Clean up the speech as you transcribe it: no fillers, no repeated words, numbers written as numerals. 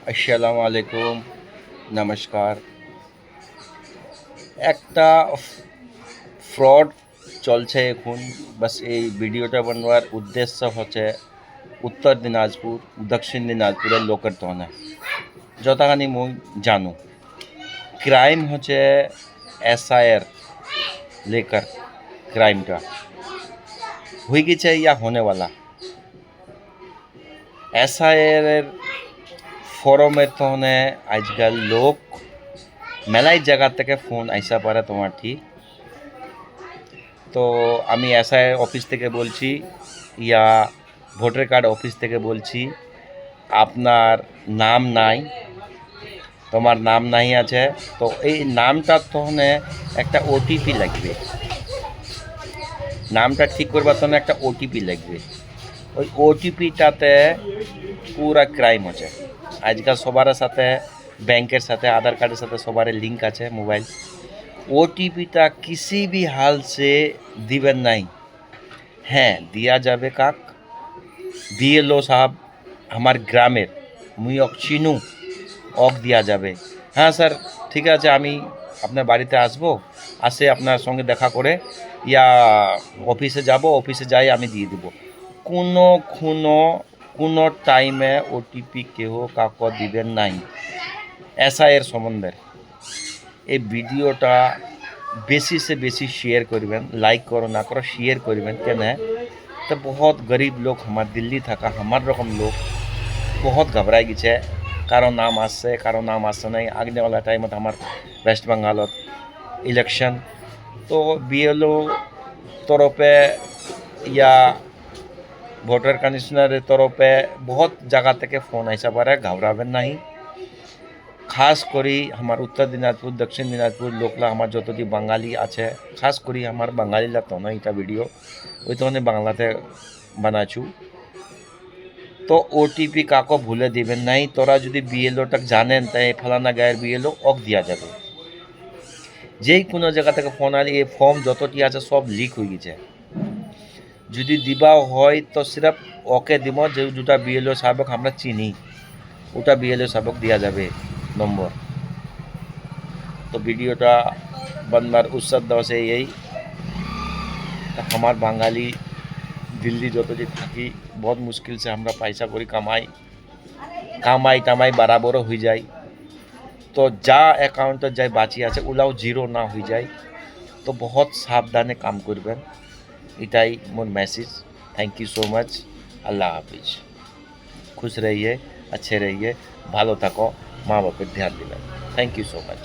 আসসালামু আলাইকুম, নমস্কার। একটা ফ্রড চলছে এখন। বাস এই ভিডিওটা বানাবার উদ্দেশ্য হচ্ছে উত্তর দিনাজপুর, দক্ষিণ দিনাজপুরের লোকের তনে যতখানি মুই জানো, ক্রাইম হচ্ছে এসআইয়ের लेकर ক্রাইমটা হয়ে গেছে ইয়া होने এসআইয়ের ফরমের তনে আজকাল লোক মেলাই জায়গা থেকে ফোন আইসা পারে তোমার ঠিক। তো আমি এসআই অফিস থেকে বলছি, ইয়া ভোটার কার্ড অফিস থেকে বলছি, আপনার নাম নাই, তোমার নাম নাই আছে, তো এই নামটার তহনে একটা ওটিপি লাগবে। নামটা ঠিক করবার তখন একটা ওটিপি লাগবে। ওই ওটিপিটাতে পুরা ক্রাইম হচ্ছে। আজকাল সবার সাথে ব্যাংকের সাথে আধার কার্ডের সাথে সবার লিঙ্ক আছে মোবাইল। ওটিপিটা किसी भी हाल से দিবেন নাই। হ্যাঁ, দিয়া যাবে কাক, বিএলও সাহেব আমার গ্রামের, মুই অক চিনু, অক দিয়া যাবে। হ্যাঁ স্যার, ঠিক আছে, আমি আপনার বাড়িতে আসবো, আসে আপনার সঙ্গে দেখা করে ইয়া অফিসে যাব, অফিসে যাই আমি দিয়ে দেবো। কোনো টাইমে ওটিপি কেউ কাউকে দিবেন নাই। এসআইয়ের সম্বন্ধে এই ভিডিওটা বেশি से बेसी शेयर करবেন, लाइक करो ना करो शेयर करবেন। কেন তো बहुत गरीब लोग हमार दिल्ली থাকা हमार रकम लोग बहुत घबराई গেছে। কারো নাম আসছে, কারো নাম আসছে নাই। আগনেওয়ালা টাইমত আমার ওয়েস্ট বেঙ্গলত ইলেকশন, তো বিএলও তরফে ইয়া ভোটার কমিশনারের তরফে বহুত জায়গা থেকে ফোন আইসা পারে, ঘাবড়াবেন নাই। খাস করি আমার উত্তর দিনাজপুর, দক্ষিণ দিনাজপুর লোকলা আমার যতটি বাঙালি আছে, খাস করি আমার বাঙালিরা তো না, এটা ভিডিও ওই তো বাংলাতে বানাচ্ছু। তো ওটিপি কাকো ভুলে দিবেন নাই। তোরা যদি বিএলওটা জানেন তাই ফলানা গায়ের বিএলও অক দেওয়া যাবে। যেই কোনো জায়গা থেকে ফোন আলি এই ফর্ম যতটি আছে সব লিক হয়ে গেছে। যদি দিবা হয় তো সির্ফ ওকে দিব, যে দুটা বিএলও সাহেবক আমরা চিনি, ওটা বিএলও সাহেবক দেওয়া যাবে নম্বর। तो वीडियोटा बनবার উৎসাহ আছে এই আমার বাঙালি দিল্লি যতটি থাকি বহুত মুশকিল সে আমরা পয়সা করি কামাই বরাবর হয়ে যায়। তো যা অ্যাকাউন্টে যাই বাঁচি আছে ওলাও জিরো না হয়ে যায়। তো বহুত সাবধানে কাম করবেন, এটাই মোর message. Thank you so much. আল্লাহ হাফিজ। খুশ রহিए, अच्छे रहिए, ভালো থাকো, মা বাপের ধ্যান দিবেন। Thank you so much.